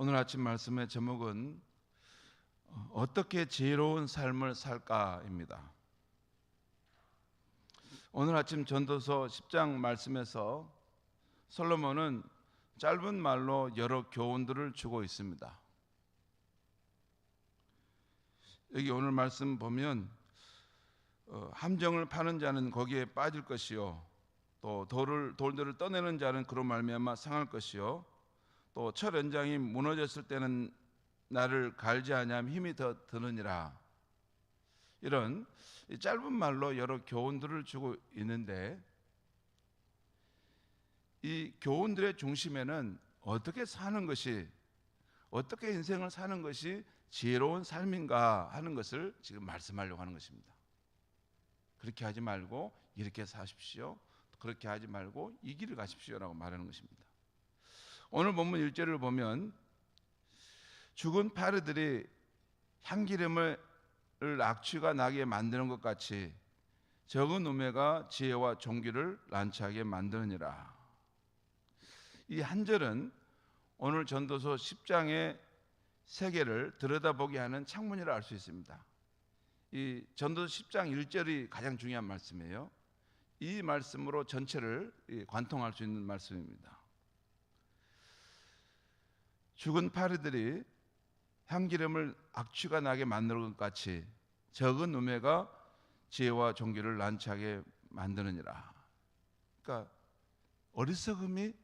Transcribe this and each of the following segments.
오늘 아침 말씀의 제목은 어떻게 지혜로운 삶을 살까입니다. 오늘 아침 전도서 10장 말씀에서 솔로몬은 짧은 말로 여러 교훈들을 주고 있습니다. 여기 오늘 말씀 보면 함정을 파는 자는 거기에 빠질 것이요, 또 돌들을 떠내는 자는 그로 말미암아 상할 것이요, 또 철 연장이 무너졌을 때는 나를 갈지 아니하면 힘이 더 드느니라. 이런 짧은 말로 여러 교훈들을 주고 있는데, 이 교훈들의 중심에는 어떻게 사는 것이, 어떻게 인생을 사는 것이 지혜로운 삶인가 하는 것을 지금 말씀하려고 하는 것입니다. 그렇게 하지 말고 이렇게 사십시오, 그렇게 하지 말고 이 길을 가십시오라고 말하는 것입니다. 오늘 본문 1절을 보면 죽은 파리들이 향기름을 악취가 나게 만드는 것 같이 적은 우매가 지혜와 종기를 난처하게 만드느니라. 이 한 절은 오늘 전도서 10장의 세계를 들여다보게 하는 창문이라 알 수 있습니다. 이 전도서 10장 1절이 가장 중요한 말씀이에요. 이 말씀으로 전체를 관통할 수 있는 말씀입니다. 죽은 파리들이 향기름을 악취가 나게 만드는 것 같이 적은 우매가 지혜와 종기를 난처하게 만드느니라. 그러니까 어리석음이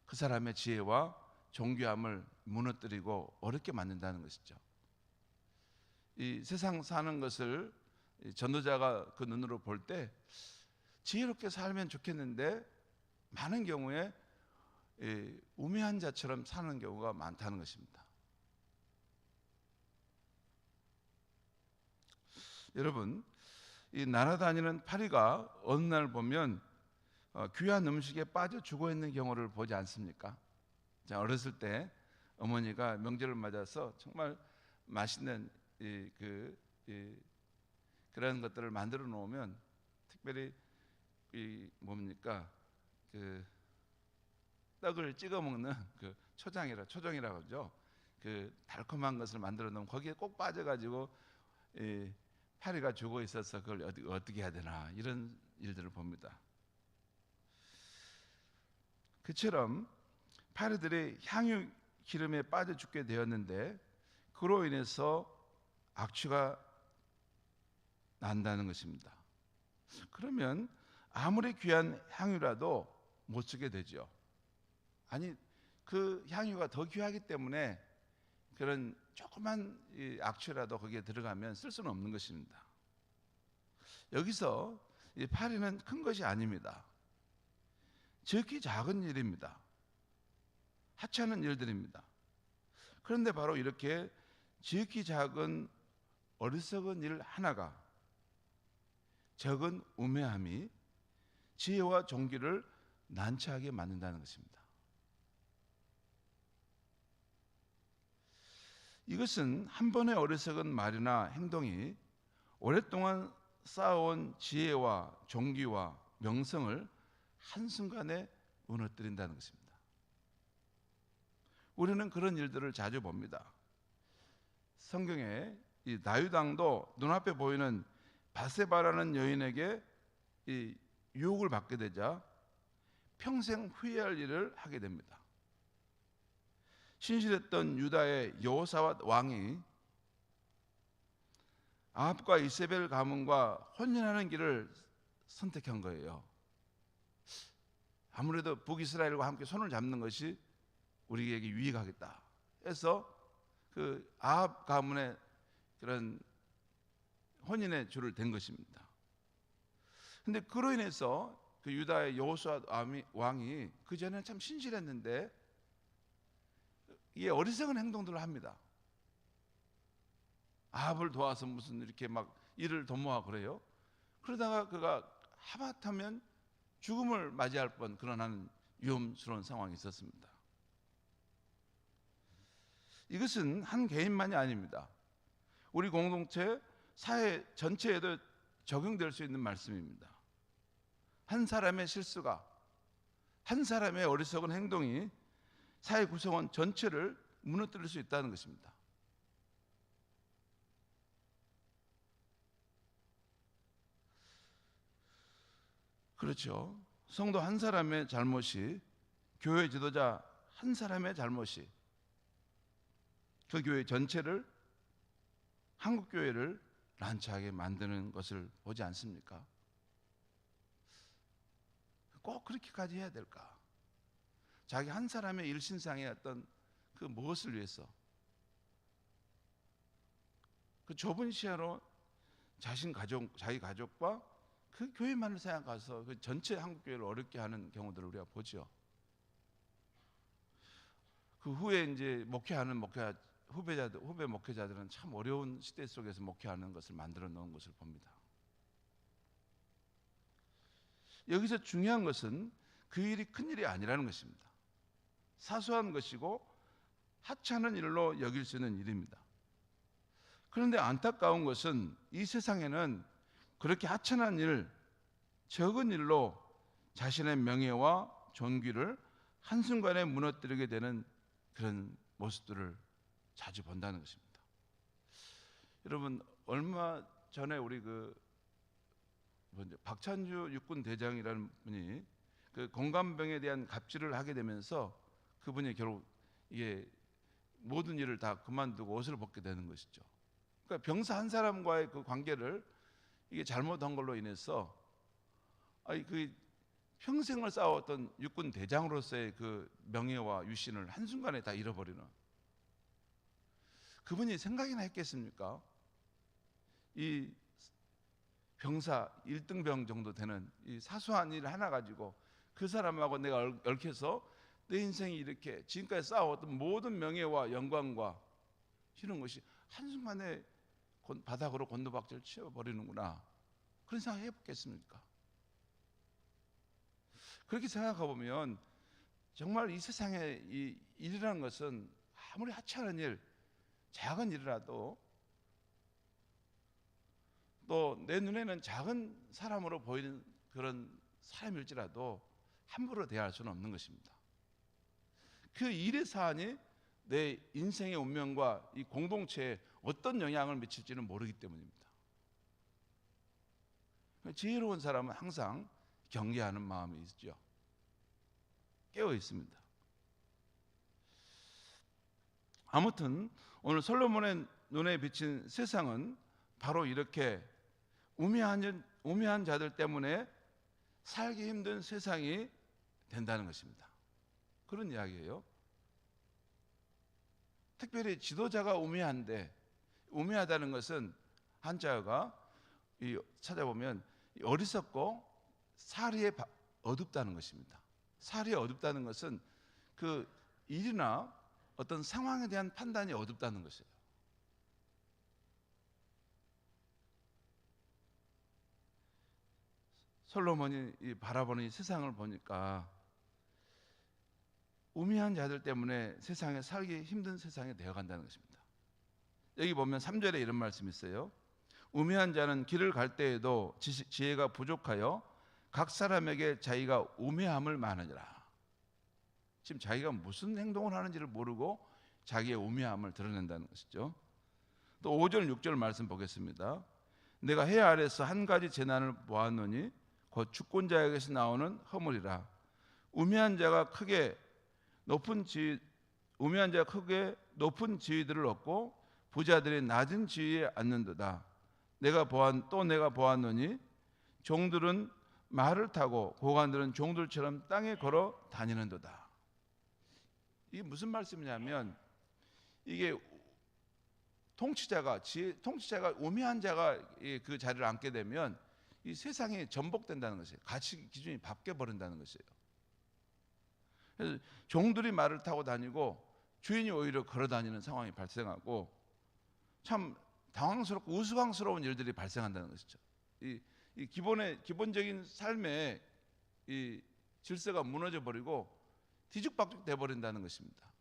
그 사람의 지혜와 종교함을 무너뜨리고 어렵게 만든다는 것이죠. 이 세상 사는 것을 전도자가 그 눈으로 볼 때 지혜롭게 살면 좋겠는데 많은 경우에 우매한 자처럼 사는 경우가 많다는 것입니다. 여러분, 이 날아다니는 파리가 어느 날 보면 귀한 음식에 빠져 죽어 있는 경우를 보지 않습니까? 어렸을 때 어머니가 명절을 맞아서 정말 맛있는 그런 것들을 만들어 놓으면, 특별히 떡을 찍어 먹는 그 초정이라고 하죠. 그 달콤한 것을 만들어 놓으면 거기에 꼭 빠져가지고 파리가 죽어 있어서 그걸 어떻게 해야 되나, 이런 일들을 봅니다. 그처럼 파리들이 향유 기름에 빠져 죽게 되었는데 그로 인해서 악취가 난다는 것입니다. 그러면 아무리 귀한 향유라도 못 쓰게 되죠. 아니, 그 향유가 더 귀하기 때문에 그런 조그만 악취라도 거기에 들어가면 쓸 수는 없는 것입니다. 여기서 이 파리는 큰 것이 아닙니다. 지극히 작은 일입니다. 하찮은 일들입니다. 그런데 바로 이렇게 지극히 작은 어리석은 일 하나가, 적은 우매함이 지혜와 종기를 난처하게 만든다는 것입니다. 이것은 한 번의 어리석은 말이나 행동이 오랫동안 쌓아온 지혜와 종기와 명성을 한순간에 무너뜨린다는 것입니다. 우리는 그런 일들을 자주 봅니다. 성경에 이 다윗 왕도 눈앞에 보이는 바세바라는 여인에게 이 유혹을 받게 되자 평생 후회할 일을 하게 됩니다. 신실했던 유다의 여호사밧 왕이 아합과 이세벨 가문과 혼인하는 길을 선택한 거예요. 아무래도 북이스라엘과 함께 손을 잡는 것이 우리에게 유익하겠다 해서 그 아합 가문의 그런 혼인의 줄을 댄 것입니다. 그런데 그로 인해서 그 유다의 여호사밧 왕이 그 전에 참 신실했는데 이게 어리석은 행동들을 합니다. 아합을 도와서 무슨 이렇게 막 일을 도모하고 그래요. 그러다가 그가 하마터면 죽음을 맞이할 뻔 그런 위험스러운 상황이 있었습니다. 이것은 한 개인만이 아닙니다. 우리 공동체, 사회 전체에도 적용될 수 있는 말씀입니다. 한 사람의 실수가, 한 사람의 어리석은 행동이 사회 구성원 전체를 무너뜨릴 수 있다는 것입니다. 그렇죠. 성도 한 사람의 잘못이, 교회 지도자 한 사람의 잘못이 그 교회 전체를, 한국 교회를 난처하게 만드는 것을 보지 않습니까? 꼭 그렇게까지 해야 될까? 자기 한 사람의 일신상의 어떤 그 무엇을 위해서, 그 좁은 시야로 자기 가족과 그 교회만을 생각해서 그 전체 한국 교회를 어렵게 하는 경우들을 우리가 보죠. 그 후에 이제 목회하는 후배 목회자들은 참 어려운 시대 속에서 목회하는 것을 만들어 놓은 것을 봅니다. 여기서 중요한 것은 그 일이 큰 일이 아니라는 것입니다. 사소한 것이고 하찮은 일로 여길 수 있는 일입니다. 그런데 안타까운 것은 이 세상에는 그렇게 하찮은 일, 적은 일로 자신의 명예와 존귀를 한순간에 무너뜨리게 되는 그런 모습들을 자주 본다는 것입니다. 여러분, 얼마 전에 우리 박찬주 육군 대장이라는 분이 그 공감병에 대한 갑질을 하게 되면서 그분이 결국 이게 모든 일을 다 그만두고 옷을 벗게 되는 것이죠. 그러니까 병사 한 사람과의 그 관계를 이게 잘못한 걸로 인해서 그 평생을 쌓아왔던 육군 대장으로서의 그 명예와 유신을 한순간에 다 잃어버리는, 그분이 생각이나 했겠습니까? 이 병사 1등병 정도 되는 이 사소한 일 하나 가지고 그 사람하고 내가 얽혀서 내 인생이 이렇게 지금까지 쌓아왔던 모든 명예와 영광과 이런 것이 한순간에 바닥으로 곤두박질 치워버리는구나, 그런 생각 해보겠습니까? 그렇게 생각해 보면 정말 이 세상에 이 일이라는 것은 아무리 하찮은 일, 작은 일이라도, 또 내 눈에는 작은 사람으로 보이는 그런 사람일지라도 함부로 대할 수는 없는 것입니다. 그 일의 사안이 내 인생의 운명과 이 공동체에 어떤 영향을 미칠지는 모르기 때문입니다. 지혜로운 사람은 항상 경계하는 마음이 있죠. 깨어 있습니다. 아무튼 오늘 솔로몬의 눈에 비친 세상은 바로 이렇게 우매한 자들 때문에 살기 힘든 세상이 된다는 것입니다. 그런 이야기예요. 특별히 지도자가 우매하다는 것은 한자어가 찾아보면 어리석고 사리에 어둡다는 것입니다. 사리에 어둡다는 것은 그 일이나 어떤 상황에 대한 판단이 어둡다는 것이에요. 솔로몬이 바라보는 이 세상을 보니까 우매한 자들 때문에 세상에 살기 힘든 세상이 되어간다는 것입니다. 여기 보면 3절에 이런 말씀이 있어요. 우매한 자는 길을 갈 때에도 지혜가 부족하여 각 사람에게 자기가 우매함을 많으니라. 지금 자기가 무슨 행동을 하는지를 모르고 자기의 우매함을 드러낸다는 것이죠. 또 5절 6절 말씀 보겠습니다. 내가 해 아래서 한 가지 재난을 보았노니 곧 주권자에게서 나오는 허물이라. 우매한 자가 크게 높은 지위들을 얻고 부자들이 낮은 지위에 앉는도다. 내가 보았노니 종들은 말을 타고 고관들은 종들처럼 땅에 걸어 다니는도다. 이게 무슨 말씀이냐면, 이게 통치자가 우매한 자가 그 자리를 앉게 되면 이 세상이 전복된다는 것이에요. 가치 기준이 바뀌어 버린다는 것이에요. 그래서 종들이 말을 타고 다니고 주인이 오히려 걸어 다니는 상황이 발생하고 참 당황스럽고 우스꽝스러운 일들이 발생한다는 것이죠. 이 기본적인 삶의 이 질서가 무너져 버리고 뒤죽박죽 돼 버린다는 것입니다.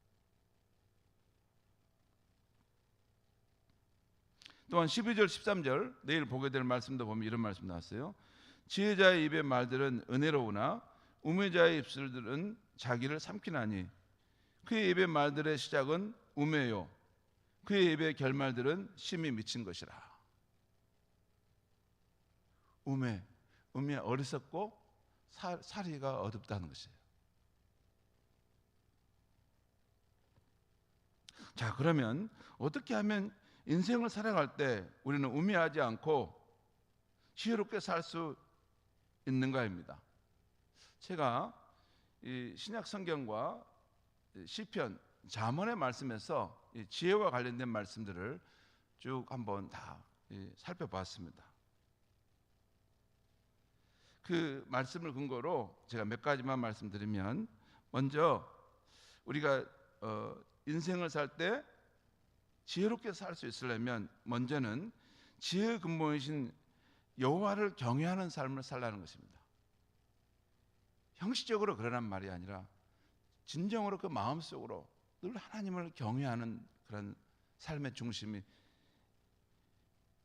또한 12절 13절 내일 보게 될 말씀도 보면 이런 말씀 나왔어요. 지혜자의 입의 말들은 은혜로우나 우매자의 입술들은 자기를 삼키나니 그의 입의 말들의 시작은 우매요. 그의 입의 결말들은 심히 미친 것이라. 우매, 어리석고 사리가 어둡다는 것이에요. 자, 그러면 어떻게 하면 인생을 살아갈 때 우리는 우매하지 않고 지혜롭게 살 수 있는가입니다. 제가 이 신약 성경과 시편, 잠언의 말씀에서 이 지혜와 관련된 말씀들을 쭉 한번 다 살펴봤습니다. 그 말씀을 근거로 제가 몇 가지만 말씀드리면, 먼저 우리가 인생을 살 때 지혜롭게 살 수 있으려면 먼저는 지혜의 근본이신 여호와를 경외하는 삶을 살라는 것입니다. 형식적으로 그러란 말이 아니라 진정으로 그 마음속으로 늘 하나님을 경외하는 그런 삶의 중심이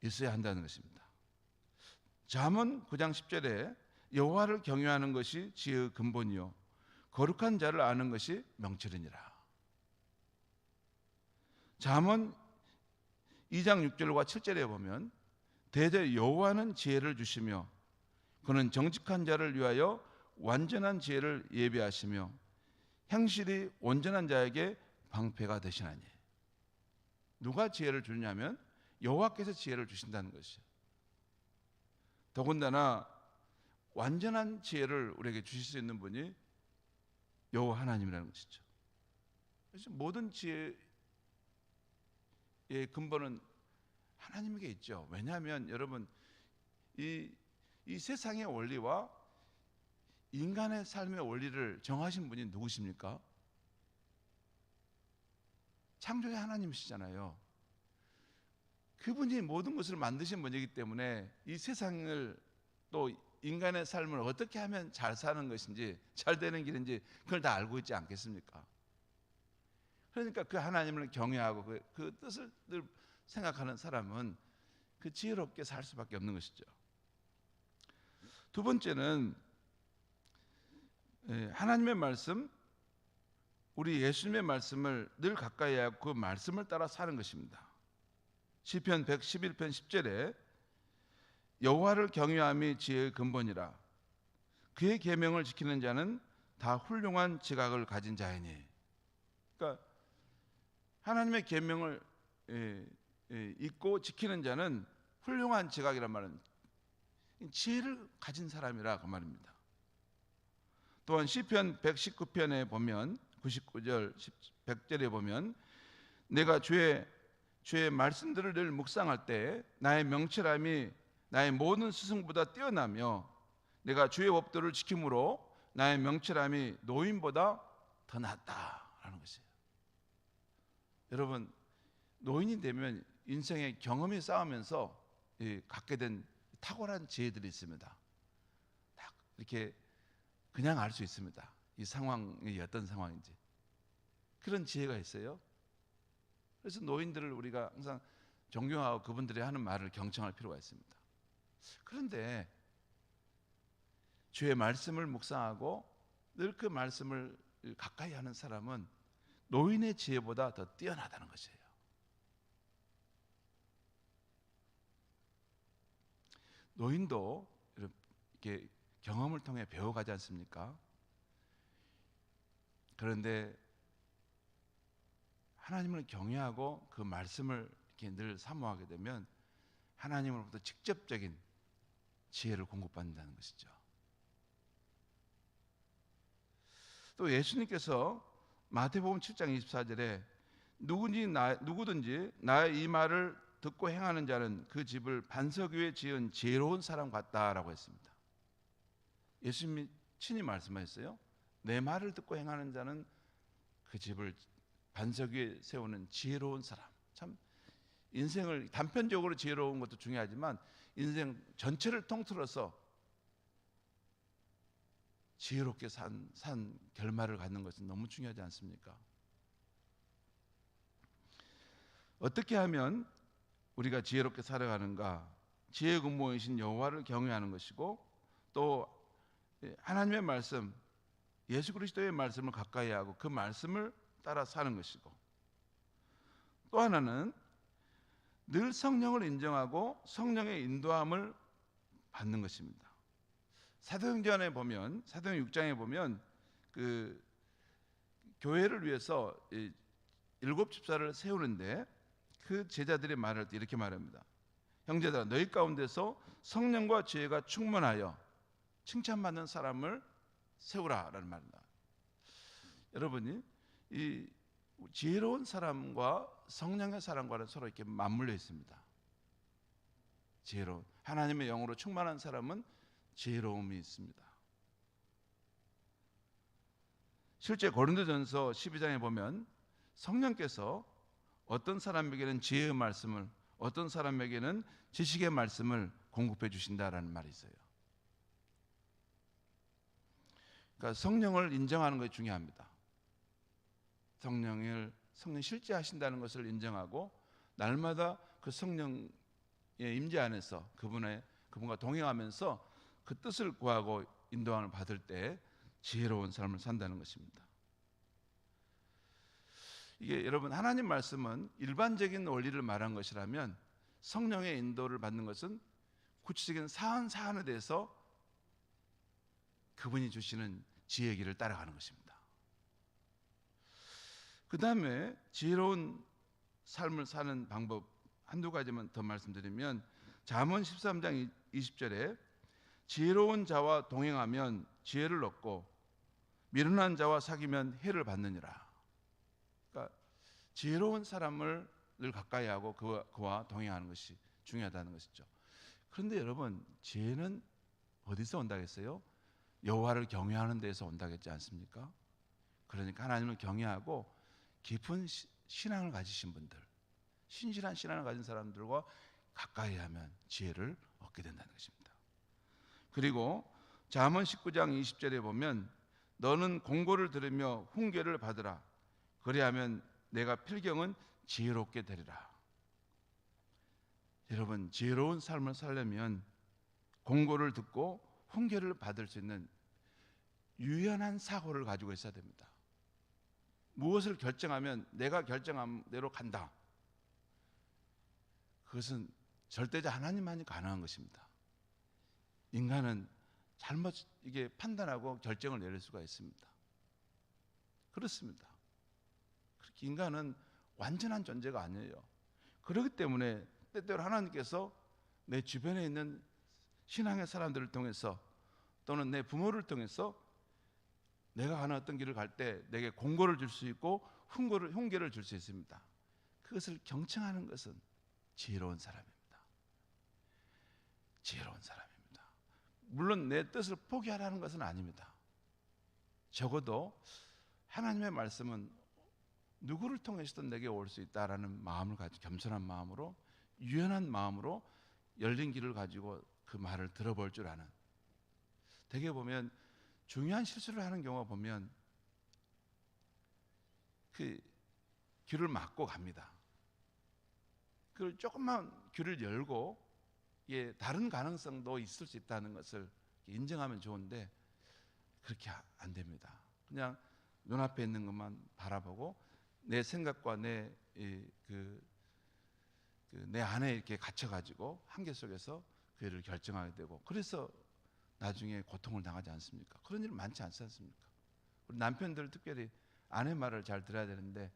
있어야 한다는 것입니다. 잠언 9장 10절에 여호와를 경외하는 것이 지혜의 근본이요 거룩한 자를 아는 것이 명철이니라. 잠언 2장 6절과 7절에 보면 대대 여호와는 지혜를 주시며 그는 정직한 자를 위하여 완전한 지혜를 예비하시며 행실이 온전한 자에게 방패가 되시나니. 누가 지혜를 주냐면 여호와께서 지혜를 주신다는 것이죠. 더군다나 완전한 지혜를 우리에게 주실 수 있는 분이 여호와 하나님이라는 것이죠. 그래서 모든 지혜의 근본은 하나님에게 있죠. 왜냐하면 여러분 이 세상의 원리와 인간의 삶의 원리를 정하신 분이 누구십니까? 창조의 하나님이시잖아요. 그분이 모든 것을 만드신 분이기 때문에 이 세상을 또 인간의 삶을 어떻게 하면 잘 사는 것인지 잘 되는 길인지 그걸 다 알고 있지 않겠습니까? 그러니까 그 하나님을 경외하고 그 뜻을 늘 생각하는 사람은 그 지혜롭게 살 수밖에 없는 것이죠. 두 번째는 하나님의 말씀, 우리 예수님의 말씀을 늘 가까이 하고 그 말씀을 따라 사는 것입니다. 시편 111편 10절에 여호와를 경외함이 지혜의 근본이라 그의 계명을 지키는 자는 다 훌륭한 지각을 가진 자이니. 그러니까 하나님의 계명을 잊고 지키는 자는 훌륭한 지각이란 말은 지혜를 가진 사람이라 그 말입니다. 또한 시편 119편에 보면 99절 100절에 보면 내가 주의 말씀들을 늘 묵상할 때 나의 명철함이 나의 모든 스승보다 뛰어나며 내가 주의 법도를 지킴으로 나의 명철함이 노인보다 더 낫다라는 것이에요. 여러분 노인이 되면 인생의 경험이 쌓으면서 갖게 된 탁월한 지혜들이 있습니다. 딱 이렇게 그냥 알 수 있습니다. 이 상황이 어떤 상황인지. 그런 지혜가 있어요. 그래서 노인들을 우리가 항상 존경하고 그분들이 하는 말을 경청할 필요가 있습니다. 그런데 주의 말씀을 묵상하고 늘 그 말씀을 가까이 하는 사람은 노인의 지혜보다 더 뛰어나다는 것이에요. 노인도 이렇게 경험을 통해 배워가지 않습니까? 그런데 하나님을 경외하고 그 말씀을 이렇게 늘 사모하게 되면 하나님으로부터 직접적인 지혜를 공급받는다는 것이죠. 또 예수님께서 마태복음 7장 24절에 누구든지 나의 이 말을 듣고 행하는 자는 그 집을 반석 위에 지은 지혜로운 사람 같다라고 했습니다. 예수님이 친히 말씀하셨어요. 내 말을 듣고 행하는 자는 그 집을 반석 위에 세우는 지혜로운 사람. 참 인생을 단편적으로 지혜로운 것도 중요하지만 인생 전체를 통틀어서 지혜롭게 산 결말을 갖는 것은 너무 중요하지 않습니까? 어떻게 하면 우리가 지혜롭게 살아가는가? 지혜의 근본이신 여호와를 경외하는 것이고 또 하나님의 말씀, 예수 그리스도의 말씀을 가까이 하고 그 말씀을 따라 사는 것이고 또 하나는 늘 성령을 인정하고 성령의 인도함을 받는 것입니다. 사도행전에 보면, 사도행 6장에 보면 그 교회를 위해서 7집사를 세우는데 그 제자들이 말할 때 이렇게 말합니다. 형제들아, 너희 가운데서 성령과 지혜가 충만하여 칭찬받는 사람을 세우라라는 말입니다. 여러분이 이 지혜로운 사람과 성령의 사람과는 서로 이렇게 맞물려 있습니다. 지혜로운, 하나님의 영으로 충만한 사람은 지혜로움이 있습니다. 실제 고린도전서 12장에 보면 성령께서 어떤 사람에게는 지혜의 말씀을, 어떤 사람에게는 지식의 말씀을 공급해 주신다라는 말이 있어요. 그러니까 성령을 인정하는 것이 중요합니다. 성령 실제하신다는 것을 인정하고 날마다 그 성령의 임재 안에서 그분과 동행하면서 그 뜻을 구하고 인도함을 받을 때 지혜로운 삶을 산다는 것입니다. 이게 여러분, 하나님 말씀은 일반적인 원리를 말한 것이라면 성령의 인도를 받는 것은 구체적인 사안에 대해서 그분이 주시는 지혜의 길을 따라가는 것입니다. 그 다음에 지혜로운 삶을 사는 방법 한두 가지만 더 말씀드리면, 잠언 13장 20절에 지혜로운 자와 동행하면 지혜를 얻고 미련한 자와 사귀면 해를 받느니라. 그러니까 지혜로운 사람을 늘 가까이 하고 그와 동행하는 것이 중요하다는 것이죠. 그런데 여러분, 지혜는 어디서 온다겠어요? 여호와를 경외하는 데서 온다겠지 않습니까? 그러니까 하나님을 경외하고 깊은 신앙을 가지신 분들, 신실한 신앙을 가진 사람들과 가까이 하면 지혜를 얻게 된다는 것입니다. 그리고 잠언 19장 20절에 보면 너는 공고를 들으며 훈계를 받으라. 그리하면 내가 필경은 지혜롭게 되리라. 여러분, 지혜로운 삶을 살려면 공고를 듣고 훈계를 받을 수 있는 유연한 사고를 가지고 있어야 됩니다. 무엇을 결정하면 내가 결정한 대로 간다. 그것은 절대자 하나님만이 가능한 것입니다. 인간은 잘못 이게 판단하고 결정을 내릴 수가 있습니다. 그렇습니다. 그렇게 인간은 완전한 존재가 아니에요. 그렇기 때문에 때때로 하나님께서 내 주변에 있는 신앙의 사람들을 통해서 또는 내 부모를 통해서 내가 가는 어떤 길을 갈 때 내게 공고를 줄 수 있고 훈계를 줄 수 있습니다. 그것을 경청하는 것은 지혜로운 사람입니다. 지혜로운 사람입니다. 물론 내 뜻을 포기하라는 것은 아닙니다. 적어도 하나님의 말씀은 누구를 통해서든 내게 올 수 있다라는 마음을 가지고, 겸손한 마음으로, 유연한 마음으로 열린 귀를 가지고 그 말을 들어볼 줄 아는. 되게 보면 중요한 실수를 하는 경우가 보면 그 귀를 막고 갑니다. 그 조금만 귀를 열고 다른 가능성도 있을 수 있다는 것을 인정하면 좋은데 그렇게 안 됩니다. 그냥 눈앞에 있는 것만 바라보고 내 생각과 내 안에 이렇게 갇혀가지고 한계 속에서 그 일을 결정하게 되고, 그래서 나중에 고통을 당하지 않습니까? 그런 일 많지 않지 않습니까? 우리 남편들 특별히 아내 말을 잘 들어야 되는데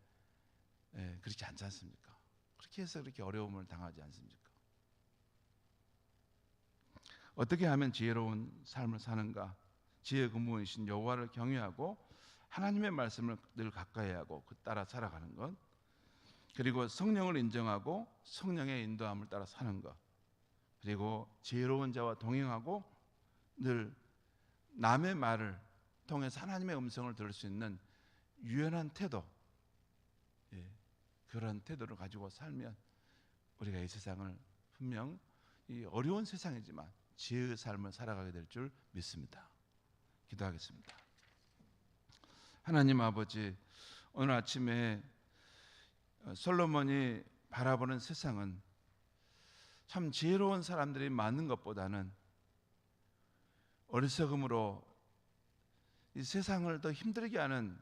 그렇지 않지 않습니까? 그렇게 해서 그렇게 어려움을 당하지 않습니까? 어떻게 하면 지혜로운 삶을 사는가? 지혜의 근본이신 여호와를 경외하고 하나님의 말씀을 늘 가까이 하고 그 따라 살아가는 것, 그리고 성령을 인정하고 성령의 인도함을 따라 사는 것, 그리고 지혜로운 자와 동행하고 늘 남의 말을 통해서 하나님의 음성을 들을 수 있는 유연한 태도, 그런 태도를 가지고 살면 우리가 이 세상을 분명 이 어려운 세상이지만 지혜의 삶을 살아가게 될 줄 믿습니다. 기도하겠습니다. 하나님 아버지, 오늘 아침에 솔로몬이 바라보는 세상은 참 지혜로운 사람들이 많은 것보다는 어리석음으로 이 세상을 더 힘들게 하는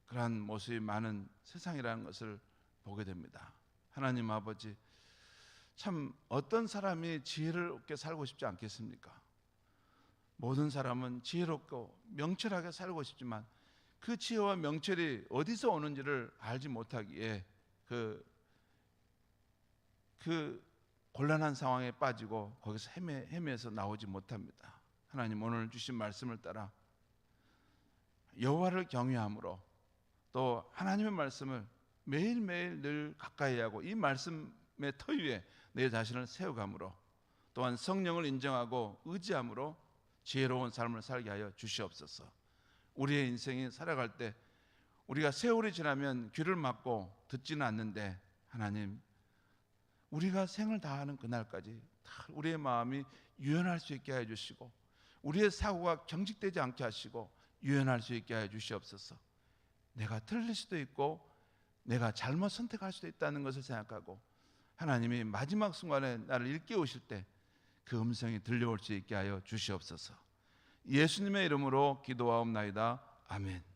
그러한 모습이 많은 세상이라는 것을 보게 됩니다. 하나님 아버지, 참 어떤 사람이 지혜롭게 살고 싶지 않겠습니까? 모든 사람은 지혜롭고 명철하게 살고 싶지만 그 지혜와 명철이 어디서 오는지를 알지 못하기에 그 곤란한 상황에 빠지고 거기서 헤매서 나오지 못합니다. 하나님, 오늘 주신 말씀을 따라 여호와를 경외함으로 또 하나님의 말씀을 매일매일 늘 가까이 하고 이 말씀의 터 위에 내 자신을 세워감으로 또한 성령을 인정하고 의지함으로 지혜로운 삶을 살게 하여 주시옵소서. 우리의 인생이 살아갈 때 우리가 세월이 지나면 귀를 막고 듣지는 않는데 하나님, 우리가 생을 다하는 그날까지 우리의 마음이 유연할 수 있게 해주시고 우리의 사고가 경직되지 않게 하시고 유연할 수 있게 해주시옵소서. 내가 틀릴 수도 있고 내가 잘못 선택할 수도 있다는 것을 생각하고 하나님이 마지막 순간에 나를 일깨우실 때 그 음성이 들려올 수 있게 하여 주시옵소서. 예수님의 이름으로 기도하옵나이다. 아멘.